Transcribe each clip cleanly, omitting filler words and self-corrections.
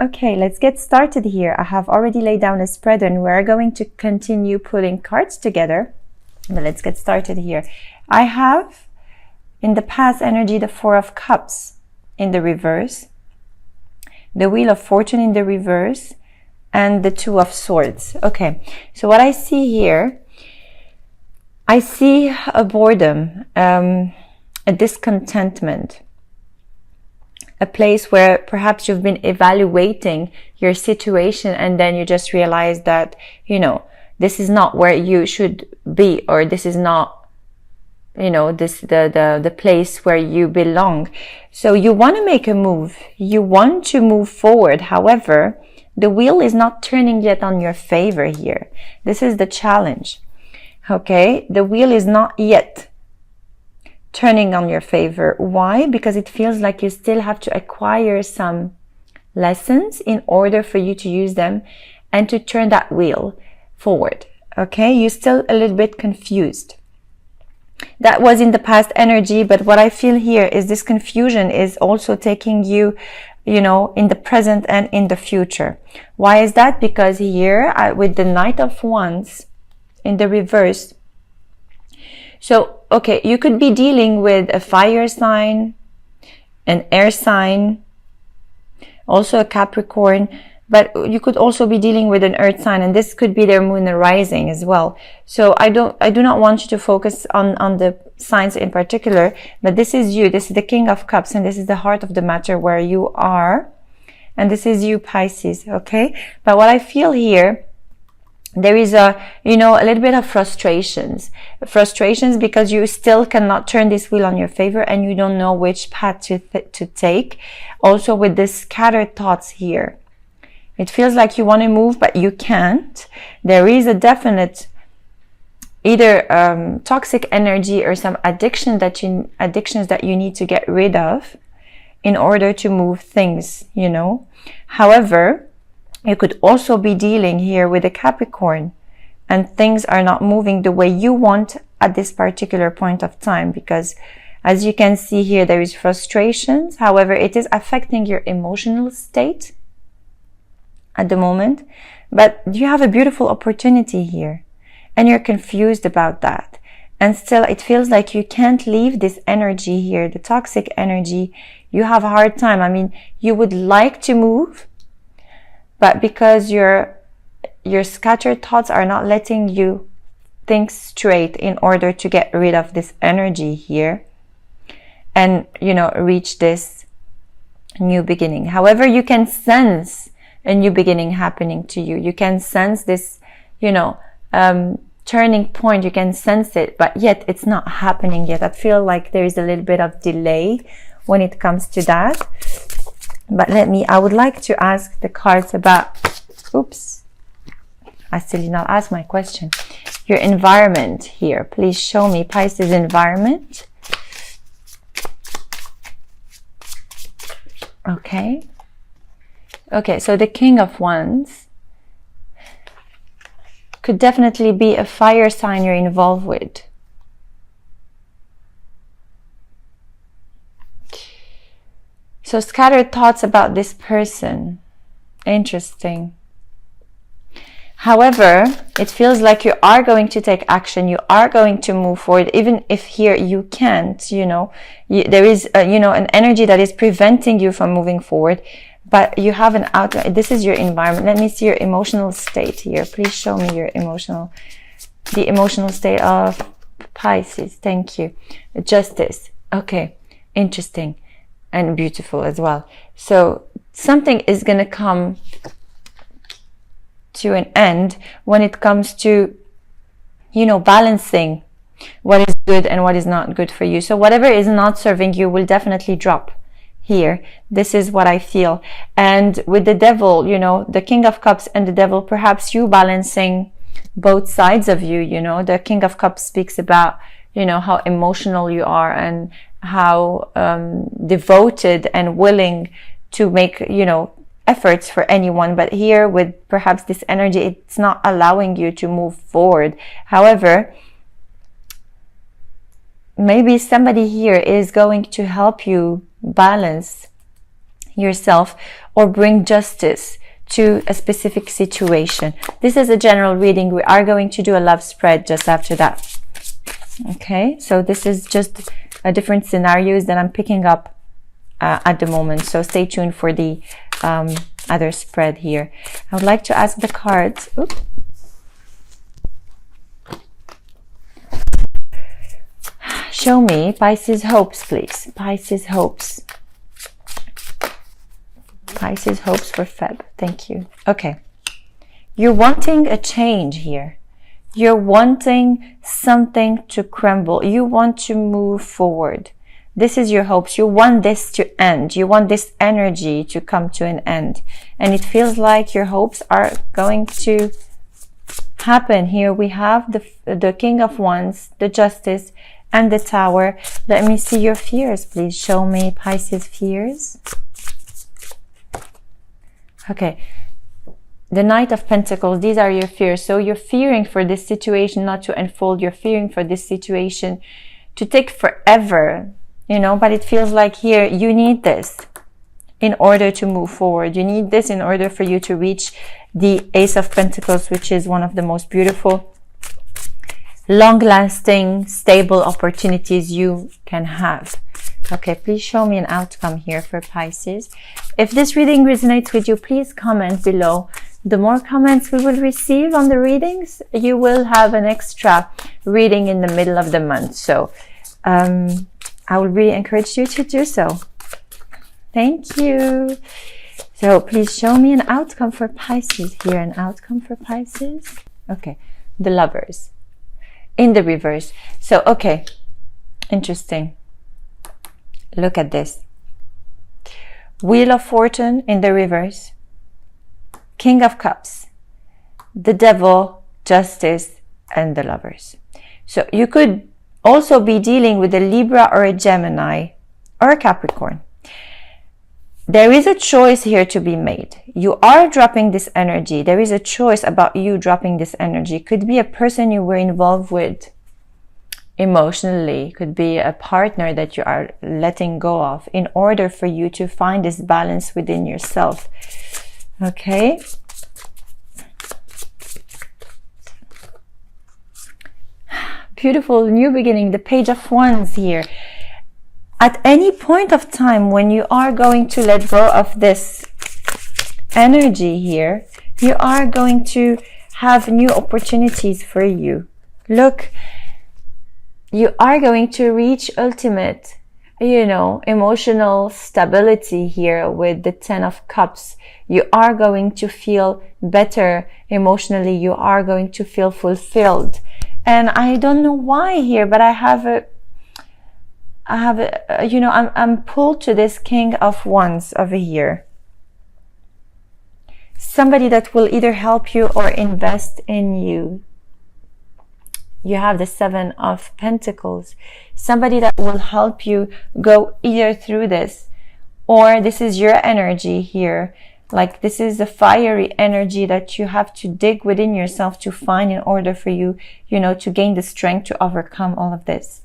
Okay, let's get started here. I have already laid down a spread and we're going to continue pulling cards together. But let's get started here. I have in the past energy the Four of Cups in the reverse, the Wheel of Fortune in the reverse, and the Two of Swords. Okay, so what I see here, I see a boredom, a discontentment, a place where perhaps you've been evaluating your situation and then you just realize that, you know, this is not where you should be, or this is not, you know, the place where you belong. So you want to make a move. You want to move forward. However, the wheel is not turning yet on your favor here. This is the challenge. Okay, the wheel is not yet turning on your favor. Why? Because it feels like you still have to acquire some lessons in order for you to use them and to turn that wheel forward. Okay, you're still a little bit confused. That was in the past energy, but what I feel here is this confusion is also taking you, you know, in the present and in the future. Why is that? Because here with the Knight of Wands in the reverse, so okay, you could be dealing with a fire sign, an air sign, also a Capricorn, but you could also be dealing with an earth sign, and this could be their moon rising as well. So I do not want you to focus on the signs in particular, but this is you. This is the King of Cups, and this is the heart of the matter where you are, and this is you, Pisces. Okay, but what I feel here, there is a, you know, a little bit of frustrations because you still cannot turn this wheel on your favor and you don't know which path to take. Also with the scattered thoughts here, it feels like you want to move but you can't. There is a definite either toxic energy or some addictions that you need to get rid of in order to move things, you know. However, you could also be dealing here with a Capricorn and things are not moving the way you want at this particular point of time, because as you can see here, there is frustrations. However, it is affecting your emotional state at the moment, but you have a beautiful opportunity here and you're confused about that. And still it feels like you can't leave this energy here, the toxic energy. You have a hard time. I mean, you would like to move, but because your scattered thoughts are not letting you think straight in order to get rid of this energy here and, you know, reach this new beginning. However, you can sense a new beginning happening to you. You can sense this, you know, turning point. You can sense it, but yet it's not happening yet. I feel like there is a little bit of delay when it comes to that. But I would like to ask the cards about, oops, I still did not ask my question. Your environment here. Please show me Pisces environment. Okay. Okay, so the King of Wands could definitely be a fire sign you're involved with. So scattered thoughts about this person. Interesting. However, it feels like you are going to take action. You are going to move forward, even if here you can't, you know. There is, you know, an energy that is preventing you from moving forward. But you have an outlet. This is your environment. Let me see your emotional state here. Please show me the emotional state of Pisces. Thank you. Justice. Okay. Interesting. And beautiful as well. So something is going to come to an end when it comes to, you know, balancing what is good and what is not good for you. So whatever is not serving you will definitely drop here. This is what I feel. And with the devil, you know, the King of Cups and the devil, perhaps you balancing both sides of you, you know. The King of Cups speaks about, you know, how emotional you are and how devoted and willing to make, you know, efforts for anyone. But here with perhaps this energy, it's not allowing you to move forward. However, maybe somebody here is going to help you balance yourself, or bring justice to a specific situation. This is a general reading. We are going to do a love spread just after that. Okay, so this is just a different scenarios that I'm picking up at the moment. So stay tuned for the other spread here. I would like to ask the cards. Oops. Show me Pisces hopes, please. Pisces hopes. Pisces hopes for Feb. Thank you. Okay. You're wanting a change here. You're wanting something to crumble. You want to move forward. This is your hopes. You want this to end. You want this energy to come to an end. And it feels like your hopes are going to happen. Here we have the King of Wands, the Justice, and the Tower. Let me see your fears, please. Show me Pisces fears. Okay. The Knight of Pentacles, these are your fears. So you're fearing for this situation not to unfold. You're fearing for this situation to take forever, you know, but it feels like here you need this in order to move forward. You need this in order for you to reach the Ace of Pentacles, which is one of the most beautiful, long-lasting, stable opportunities you can have. Okay, please show me an outcome here for Pisces. If this reading resonates with you, please comment below. The more comments we will receive on the readings, you will have an extra reading in the middle of the month. So I will really encourage you to do so. Thank you. So please show me an outcome for Pisces here. An outcome for Pisces. Okay, the Lovers in the reverse. So, okay, interesting. Look at this. Wheel of Fortune in the reverse. King of Cups. The Devil, Justice, and the Lovers. So you could also be dealing with a Libra or a Gemini or a Capricorn. There is a choice here to be made. You are dropping this energy. There is a choice about you dropping this energy. It could be a person you were involved with emotionally. It could be a partner that you are letting go of in order for you to find this balance within yourself. Okay. Beautiful new beginning. The Page of Wands here. At any point of time when you are going to let go of this energy here, you are going to have new opportunities for you. Look, you are going to reach ultimate, you know, emotional stability here with the Ten of Cups. You are going to feel better emotionally. You are going to feel fulfilled. And I don't know why here, but I have a, you know, I'm pulled to this King of Wands over here. Somebody that will either help you or invest in you. You have the Seven of Pentacles. Somebody that will help you go either through this, or this is your energy here. Like this is a fiery energy that you have to dig within yourself to find in order for you, you know, to gain the strength to overcome all of this.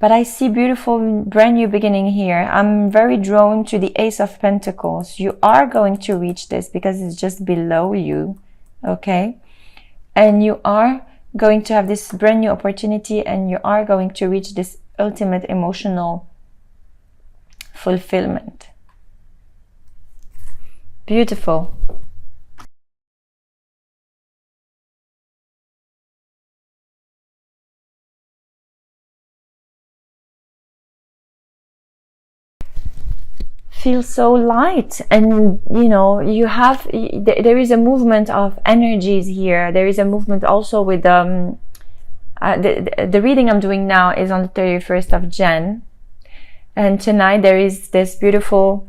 But I see beautiful brand new beginning here. I'm very drawn to the Ace of Pentacles. You are going to reach this because it's just below you. Okay. And you are going to have this brand new opportunity, and you are going to reach this ultimate emotional fulfillment. Beautiful. Feel so light, and you know, you have, there is a movement of energies here. There is a movement also with the reading I'm doing now is on the 31st of Jan, and tonight there is this beautiful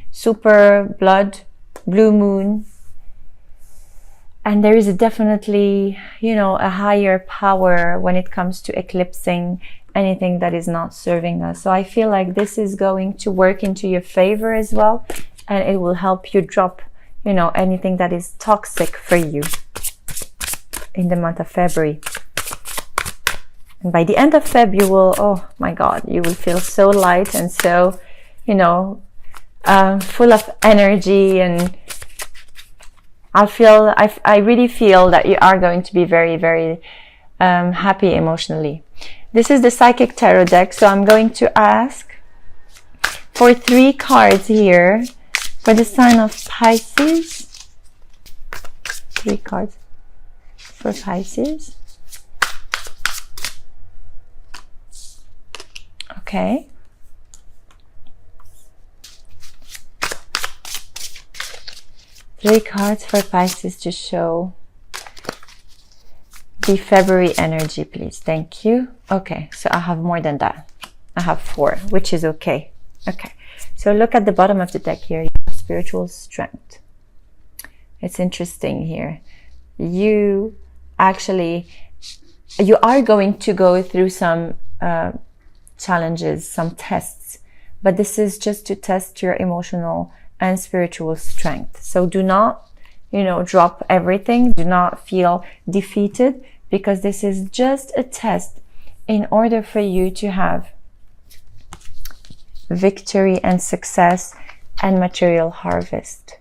super blood blue moon, and there is definitely, you know, a higher power when it comes to eclipsing anything that is not serving us. So I feel like this is going to work into your favor as well, and it will help you drop, you know, anything that is toxic for you in the month of February. And by the end of Feb, you will, oh my God, you will feel so light and so, you know, full of energy. And I really feel that you are going to be very, very happy emotionally. This is the Psychic Tarot deck. So I'm going to ask for 3 cards here for the sign of Pisces. 3 cards for Pisces. Okay. Three cards for Pisces to show the February energy, please. Thank you. Okay, so I have more than that. I have 4, which is okay. Okay, so look at the bottom of the deck here. You have spiritual strength. It's interesting here. You are going to go through some challenges, some tests, but this is just to test your emotional and spiritual strength. So do not, you know, drop everything. Do not feel defeated, because this is just a test in order for you to have victory and success and material harvest.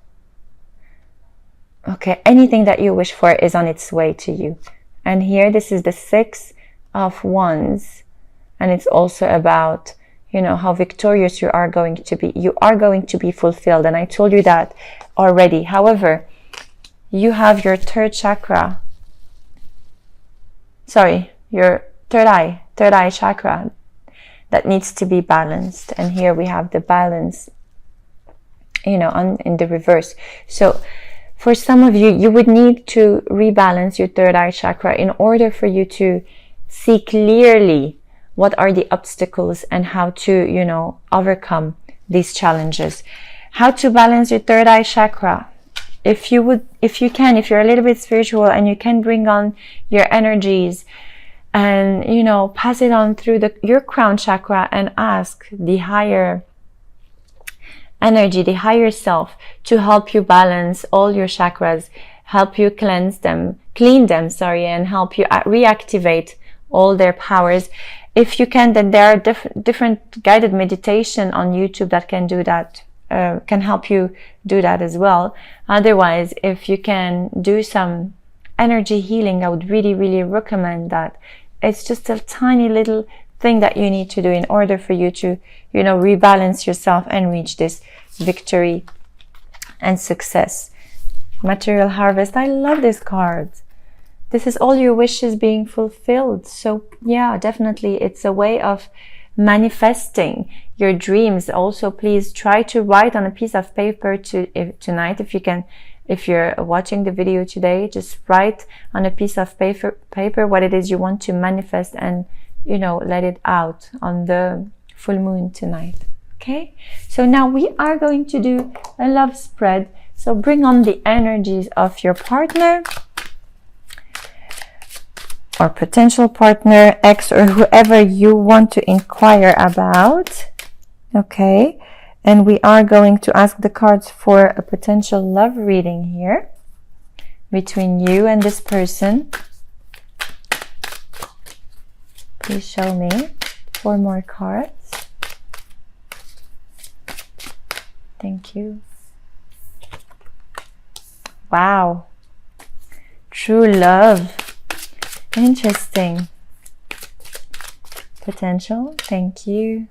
Okay, anything that you wish for is on its way to you. And here, this is the 6 of Wands. And it's also about, you know, how victorious you are going to be. You are going to be fulfilled. And I told you that already. However, you have your third chakra. Sorry, your third eye chakra that needs to be balanced. And here we have the balance, you know, in the reverse. So for some of you, you would need to rebalance your third eye chakra in order for you to see clearly what are the obstacles and how to, you know, overcome these challenges. How to balance your third eye chakra. If you're a little bit spiritual and you can bring on your energies and, you know, pass it on through your crown chakra and ask the higher energy, the higher self, to help you balance all your chakras, help you clean them, and help you reactivate all their powers. If you can, then there are different guided meditation on YouTube that can do that, can help you do that as well. Otherwise, if you can do some energy healing, I would really, really recommend that. It's just a tiny little thing that you need to do in order for you to, you know, rebalance yourself and reach this victory and success. Material harvest. I love this card. This is all your wishes being fulfilled. So yeah, definitely it's a way of manifesting your dreams. Also, please try to write on a piece of paper tonight, if you can. If you're watching the video today, just write on a piece of paper what it is you want to manifest, and, you know, let it out on the full moon tonight. Okay, so now we are going to do a love spread. So bring on the energies of your partner or potential partner, ex, or whoever you want to inquire about. Okay, and we are going to ask the cards for a potential love reading here between you and this person. Please show me 4 more cards. Thank you. Wow. True love. Interesting. Potential. Thank you.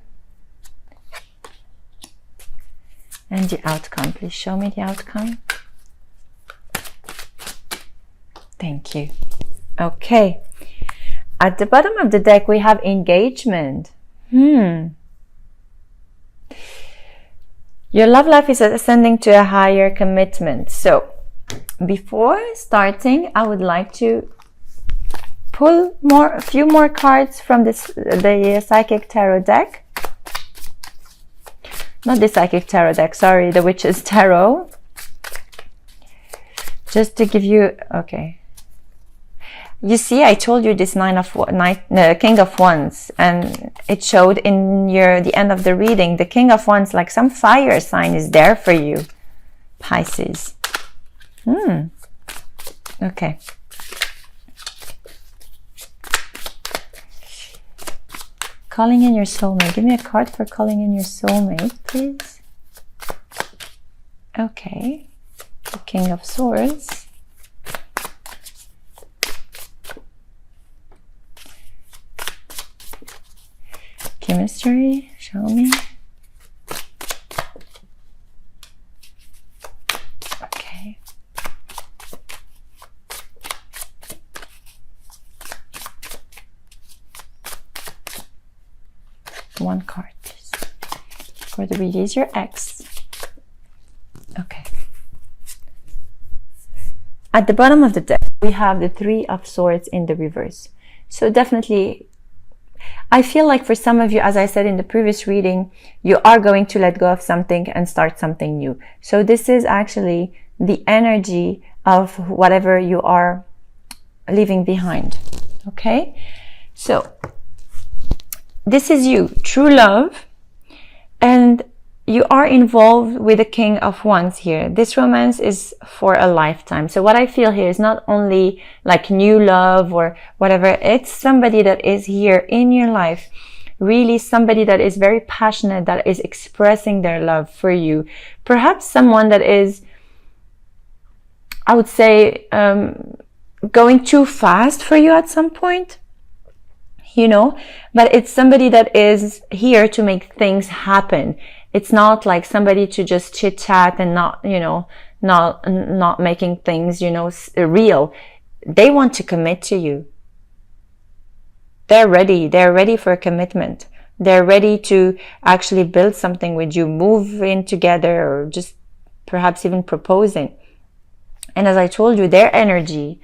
And the outcome. Please show me the outcome. Thank you. Okay. At the bottom of the deck, we have engagement. Your love life is ascending to a higher commitment. So, before starting, I would like to pull a few more cards from the Psychic Tarot deck. Not the Psychic Tarot deck, sorry, the Witch's Tarot. Just to give you, okay. You see, I told you this King of Wands, and it showed in the end of the reading. The King of Wands, like some fire sign, is there for you, Pisces. Okay. calling in your soulmate. Give me a card for calling in your soulmate, please. Okay. The King of Swords. Chemistry, show me. Okay. One card, please. For the release your ex. Okay. At the bottom of the deck, we have the Three of Swords in the reverse. So definitely, I feel like for some of you, as I said in the previous reading, you are going to let go of something and start something new. So this is actually the energy of whatever you are leaving behind. Okay? So this is you, true love, and you are involved with the King of Wands here. This romance is for a lifetime. So what I feel here is not only like new love or whatever, it's somebody that is here in your life, really somebody that is very passionate, that is expressing their love for you. Perhaps someone that is, I would say, going too fast for you at some point, you know, but it's somebody that is here to make things happen. It's not like somebody to just chit chat and not, you know, not making things, you know, real. They want to commit to you. They're ready. They're ready for a commitment. They're ready to actually build something with you, move in together, or just perhaps even proposing. And as I told you, their energy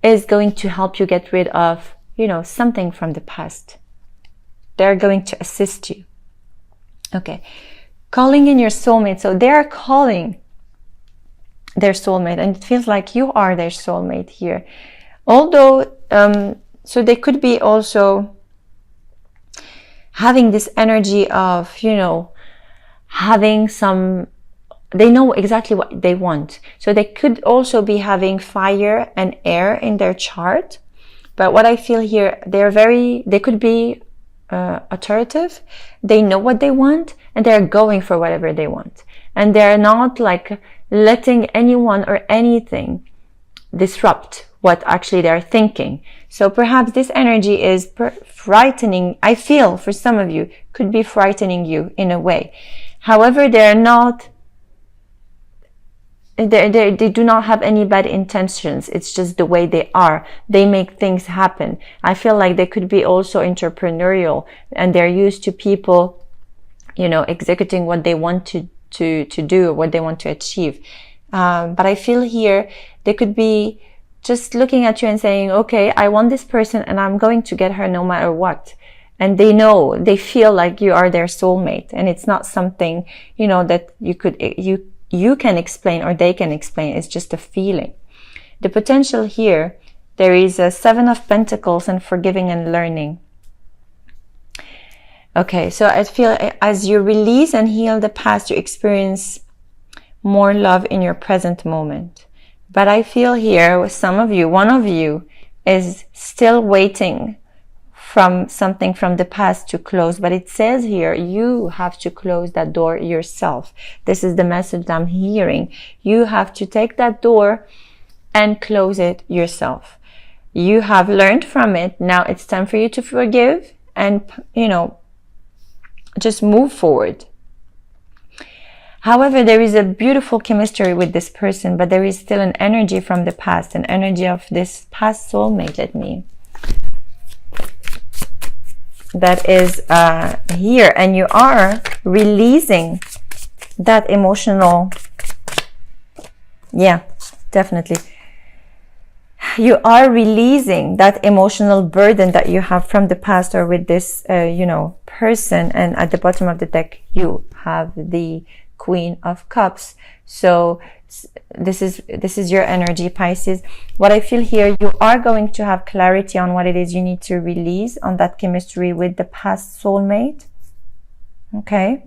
is going to help you get rid of, you know, something from the past. They're going to assist you. Okay. Calling in your soulmate. So they are calling their soulmate, and it feels like you are their soulmate here. Although, so they could be also having this energy of, you know, having some, they know exactly what they want. So they could also be having fire and air in their chart. But what I feel here, they could be authoritative. They know what they want, and they're going for whatever they want. And they're not like letting anyone or anything disrupt what actually they're thinking. So perhaps this energy is frightening. I feel for some of you, could be frightening you in a way. However, they're not, they do not have any bad intentions. It's just the way they are. They make things happen. I feel like they could be also entrepreneurial, and they're used to people, you know, executing what they want to do, what they want to achieve. But I feel here they could be just looking at you and saying, okay, I want this person and I'm going to get her no matter what. And they know, they feel like you are their soulmate, and it's not something, you know, that you can explain or they can explain. It's just a feeling. The potential here, there is a Seven of Pentacles and forgiving and learning. Okay, so I feel as you release and heal the past, you experience more love in your present moment. But I feel here with some of you, one of you is still waiting from something from the past to close. But it says here, you have to close that door yourself. This is the message I'm hearing. You have to take that door and close it yourself. You have learned from it. Now it's time for you to forgive and, you know, just move forward. However, there is a beautiful chemistry with this person, but there is still an energy from the past, an energy of this past soulmate. That is here, and you are releasing that emotional, yeah, definitely. You are releasing that emotional burden that you have from the past or with this, you know, person. And at the bottom of the deck, you have the Queen of Cups. So this is your energy, Pisces. What I feel here, you are going to have clarity on what it is you need to release on that chemistry with the past soulmate, okay,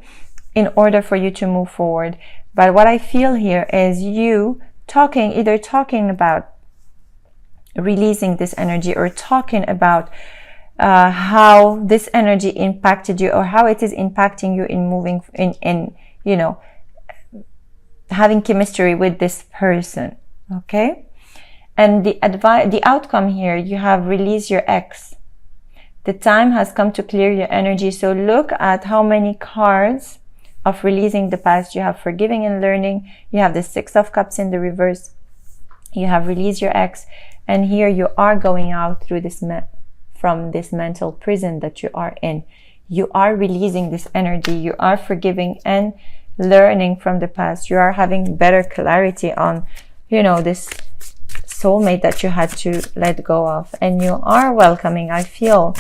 in order for you to move forward. But what I feel here is you either talking about releasing this energy or talking about how this energy impacted you, or how it is impacting you in moving in you know, having chemistry with this person. Okay, and the outcome here, you have released your ex. The time has come to clear your energy. So look at how many cards of releasing the past. You have forgiving and learning. You have the Six of Cups in the reverse. You have released your ex, and here you are going out through this from this mental prison that you are in. You are releasing this energy. You are forgiving and learning from the past. You are having better clarity on, you know, this soulmate that you had to let go of, and you are welcoming, I feel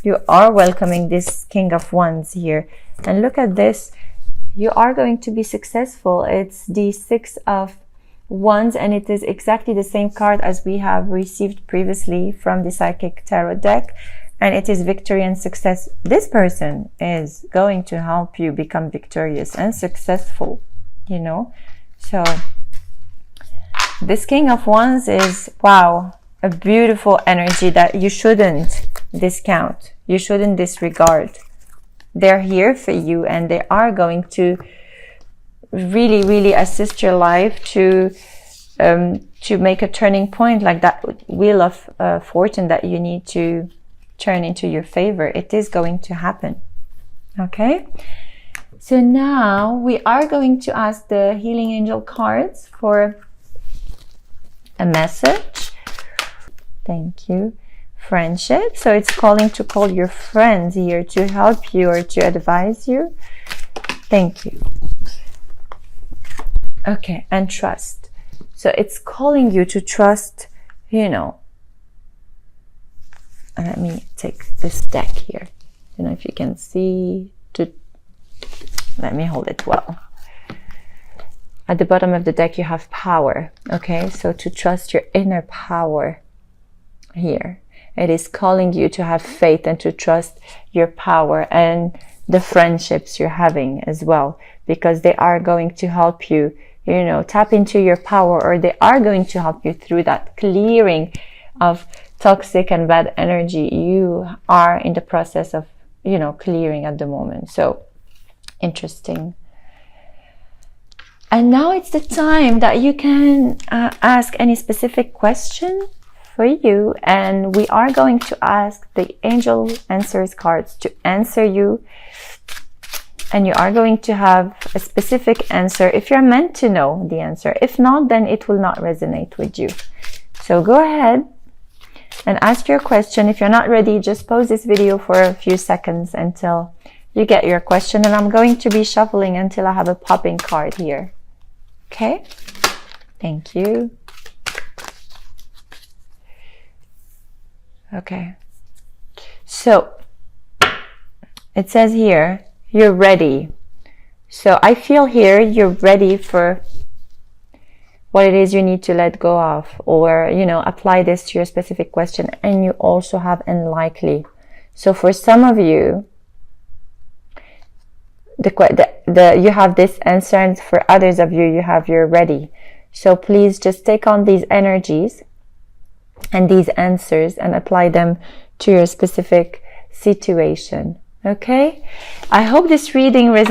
you are welcoming this King of Wands here. And look at this, you are going to be successful. It's the Six of Wands, and it is exactly the same card as we have received previously from the Psychic Tarot deck, and it is victory and success. This person is going to help you become victorious and successful, you know. So this King of Wands is, wow, a beautiful energy that you shouldn't discount. You shouldn't disregard. They're here for you, and they are going to really, really assist your life to make a turning point, like that wheel of fortune that you need to turn into your favor. It is going to happen. Okay? So now we are going to ask the Healing Angel cards for a message. Thank you. Friendship. So it's calling to call your friends here to help you or to advise you. Thank you. Okay, and trust. So it's calling you to trust, you know. Let me take this deck here. I don't know if you can see. Let me hold it well. At the bottom of the deck, you have power. Okay, so to trust your inner power here. It is calling you to have faith and to trust your power and the friendships you're having as well, because they are going to help you, you know, tap into your power, or they are going to help you through that clearing of toxic and bad energy you are in the process of, you know, clearing at the moment. So interesting. And now it's the time that you can ask any specific question for you, and we are going to ask the Angel Answers cards to answer you, and you are going to have a specific answer if you're meant to know the answer. If not, then it will not resonate with you. So go ahead and ask your question. If you're not ready, just pause this video for a few seconds until you get your question, and I'm going to be shuffling until I have a popping card here. Okay? Thank you. Okay. So it says here, you're ready. So I feel here you're ready for what it is you need to let go of, or, you know, apply this to your specific question. And you also have unlikely. So for some of you, you have this answer, and for others of you, you have you're ready. So please just take on these energies and these answers and apply them to your specific situation. Okay? I hope this reading resonates.